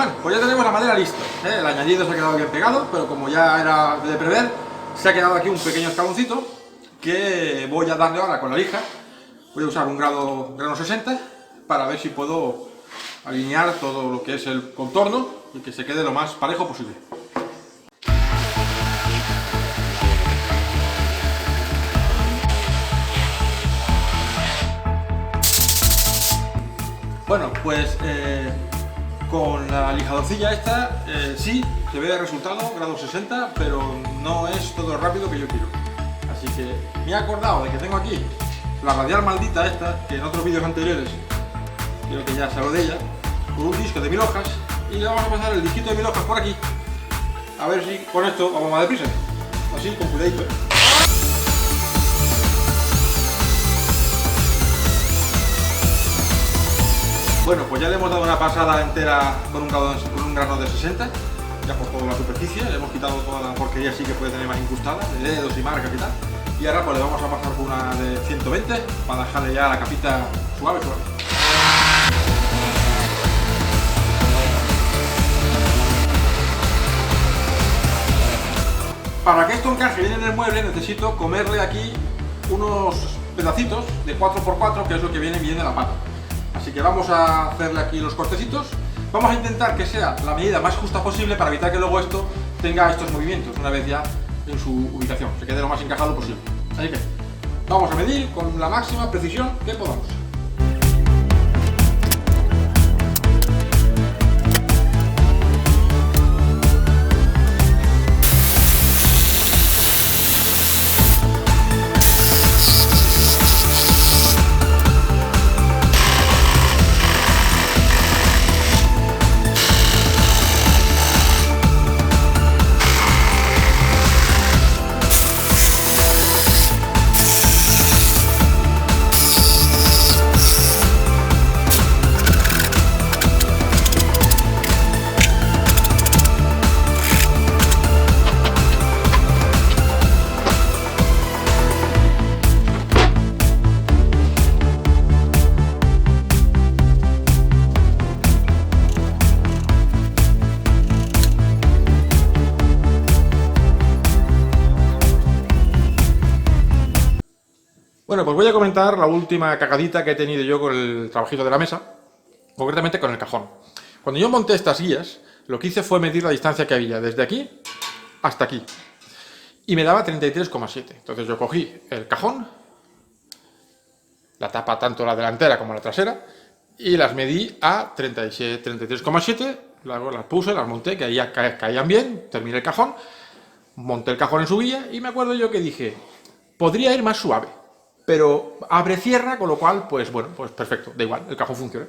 Bueno, pues ya tenemos la madera lista, ¿eh? El añadido se ha quedado bien pegado, pero como ya era de prever, se ha quedado aquí un pequeño escaloncito que voy a darle ahora con la lija. Voy a usar un grano 60 para ver si puedo alinear todo lo que es el contorno y que se quede lo más parejo posible. Bueno, pues con la lijadorcilla esta sí, se ve el resultado, grado 60, pero no es todo lo rápido que yo quiero. Así que me he acordado de que tengo aquí la radial maldita esta, que en otros vídeos anteriores creo que ya se habló de ella, con un disco de 1000 hojas, y le vamos a pasar el disquito de 1000 hojas por aquí, a ver si con esto vamos más deprisa, así con cuidadito. Bueno, pues ya le hemos dado una pasada entera con un grano de 60, ya por toda la superficie, le hemos quitado toda la porquería así que puede tener más incrustada, de dedos y marcas y tal. Y ahora pues le vamos a pasar por una de 120 para dejarle ya la capita suave. Para que esto encaje bien en el mueble necesito comerle aquí unos pedacitos de 4×4, que es lo que viene bien de la pata. Así que vamos a hacerle aquí los cortecitos. Vamos a intentar que sea la medida más justa posible para evitar que luego esto tenga estos movimientos una vez ya en su ubicación, se quede lo más encajado posible. Así que vamos a medir con la máxima precisión que podamos. Bueno, pues voy a comentar la última cagadita que he tenido yo con el trabajito de la mesa, concretamente con el cajón. Cuando yo monté estas guías, lo que hice fue medir la distancia que había desde aquí hasta aquí, y me daba 33,7. Entonces yo cogí el cajón, la tapa tanto la delantera como la trasera, y las medí a 33,7, luego las puse, las monté, que ahí caían bien, terminé el cajón, monté el cajón en su guía, y me acuerdo yo que dije, podría ir más suave, pero abre-cierra, con lo cual, pues bueno, pues perfecto, da igual, el cajón funciona.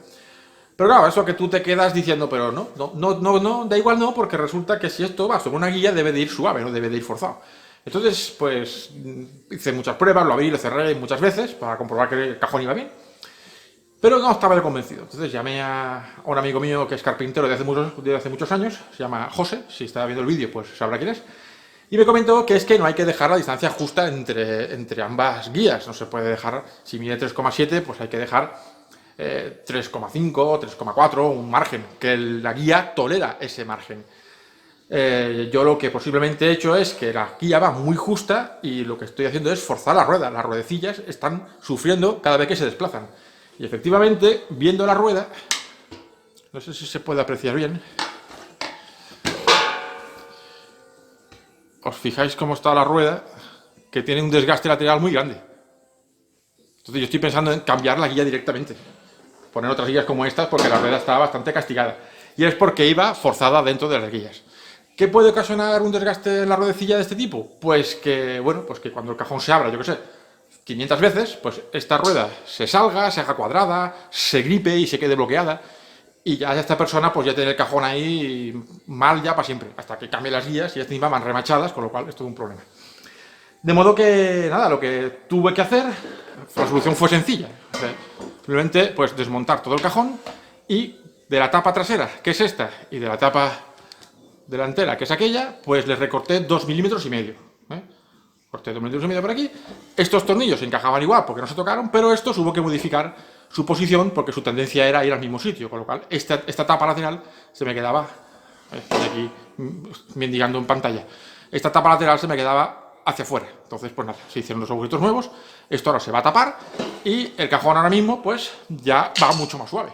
Pero claro, eso que tú te quedas diciendo, pero no, da igual no, porque resulta que si esto va sobre una guía debe de ir suave, no debe de ir forzado. Entonces, pues hice muchas pruebas, lo abrí, lo cerré muchas veces para comprobar que el cajón iba bien, pero no estaba convencido. Entonces llamé a un amigo mío que es carpintero de hace muchos años, se llama José, si está viendo el vídeo pues sabrá quién es. Y me comentó que es que no hay que dejar la distancia justa entre ambas guías. No se puede dejar, si mide 3,7, pues hay que dejar 3,5, 3,4, un margen, que la guía tolera ese margen. Yo lo que posiblemente he hecho es que la guía va muy justa y lo que estoy haciendo es forzar la rueda. Las ruedecillas están sufriendo cada vez que se desplazan. Y efectivamente, viendo la rueda, no sé si se puede apreciar bien, os fijáis cómo está la rueda, que tiene un desgaste lateral muy grande. Entonces yo estoy pensando en cambiar la guía directamente, poner otras guías como estas, porque la rueda está bastante castigada. Y es porque iba forzada dentro de las guías. ¿Qué puede ocasionar un desgaste en la ruedecilla de este tipo? Pues que, bueno, pues que cuando el cajón se abra, yo qué sé, 500 veces, pues esta rueda se salga, se haga cuadrada, se gripe y se quede bloqueada. Y ya esta persona pues ya tiene el cajón ahí mal ya para siempre, hasta que cambie las guías y encima van remachadas, con lo cual es todo un problema. De modo que, nada, lo que tuve que hacer, la solución fue sencilla. O sea, simplemente pues desmontar todo el cajón y de la tapa trasera, que es esta, y de la tapa delantera, que es aquella, pues les recorté 2,5 milímetros. Corté 2,5 milímetros por aquí. Estos tornillos se encajaban igual porque no se tocaron, pero estos hubo que modificar su posición porque su tendencia era ir al mismo sitio, con lo cual esta tapa lateral se me quedaba, estoy aquí mendigando en pantalla, esta tapa lateral se me quedaba hacia afuera. Entonces, pues nada, se hicieron los agujeritos nuevos, esto ahora se va a tapar y el cajón ahora mismo pues ya va mucho más suave.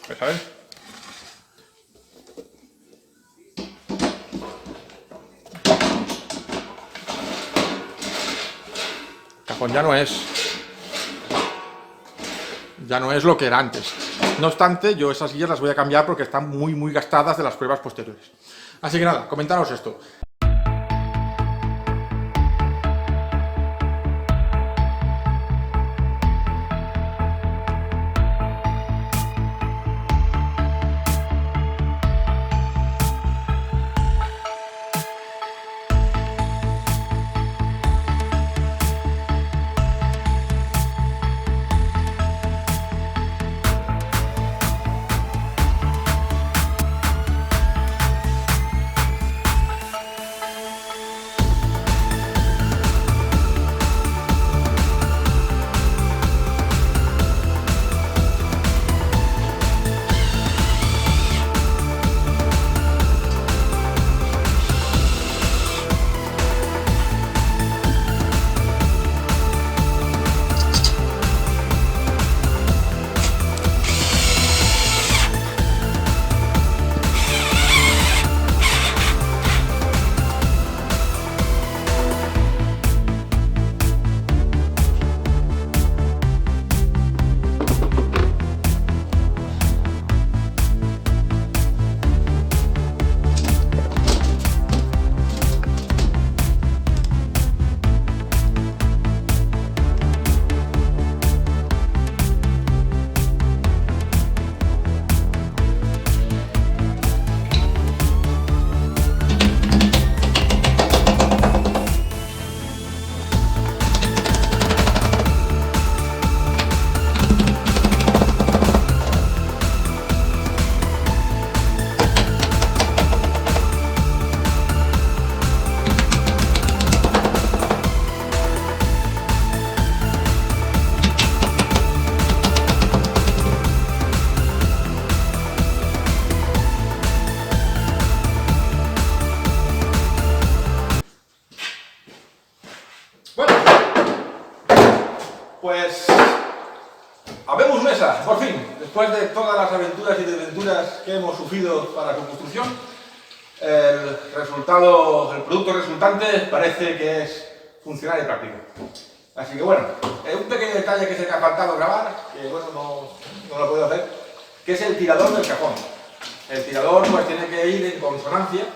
Pues a ver. El cajón ya no es lo que era antes. No obstante, yo esas guías las voy a cambiar porque están muy gastadas de las pruebas posteriores. Así que nada, comentaros esto. Pues habemos mesa, por fin, después de todas las aventuras y desventuras que hemos sufrido para su construcción, el producto resultante parece que es funcional y práctico. Así que bueno, un pequeño detalle que se me ha faltado grabar, que bueno, no lo puedo hacer, que es el tirador del cajón. El tirador pues tiene que ir en consonancia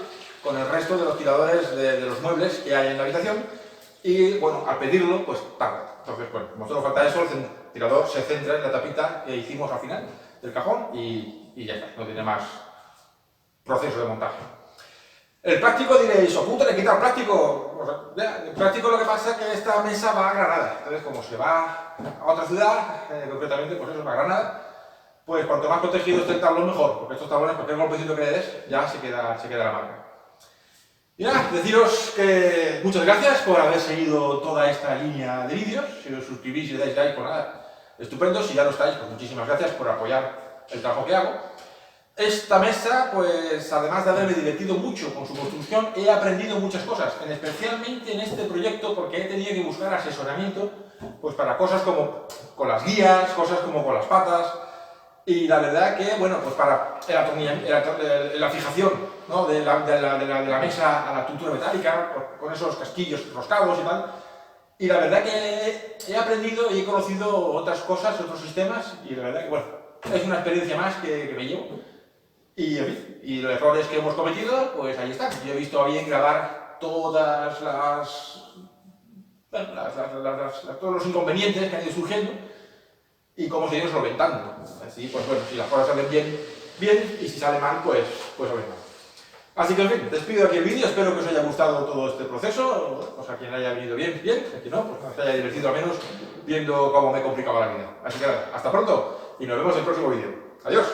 con el resto de los tiradores de los muebles que hay en la habitación y bueno, al pedirlo pues tarda. Entonces, bueno, como solo falta eso, el tirador se centra en la tapita que hicimos al final del cajón y ya está, no tiene más proceso de montaje. El práctico diréis, ¿o puta le quita el práctico? Pues, ya, el práctico lo que pasa es que esta mesa va a Granada, entonces como se va a otra ciudad, concretamente pues eso, va a Granada, pues cuanto más protegido esté el tablón mejor, porque estos tablones, cualquier golpecito que le des, ya se queda la marca. Y nada, deciros que muchas gracias por haber seguido toda esta línea de vídeos. Si os suscribís y le dais like, pues nada, estupendo. Si ya lo estáis, pues muchísimas gracias por apoyar el trabajo que hago. Esta mesa, pues además de haberme divertido mucho con su construcción, he aprendido muchas cosas, especialmente en este proyecto, porque he tenido que buscar asesoramiento pues para cosas como con las guías, cosas como con las patas. Y la verdad que, bueno, pues para la fijación, ¿no? de la mesa a la estructura metálica, con esos casquillos roscados y tal. Y la verdad que he aprendido y he conocido otras cosas, otros sistemas, y la verdad que, bueno, es una experiencia más que me llevo. Y, en fin, y los errores que hemos cometido, pues ahí están. Yo he visto a bien grabar todas todos los inconvenientes que han ido surgiendo, y cómo se ido solventando. Así, pues bueno, si las cosas salen bien, y si sale mal, pues salen mal. Así que, en fin, despido aquí el vídeo, espero que os haya gustado todo este proceso, pues a quien haya venido bien, a quien no, pues os haya divertido al menos viendo cómo me complicaba la vida. Así que nada, hasta pronto, y nos vemos en el próximo vídeo. Adiós.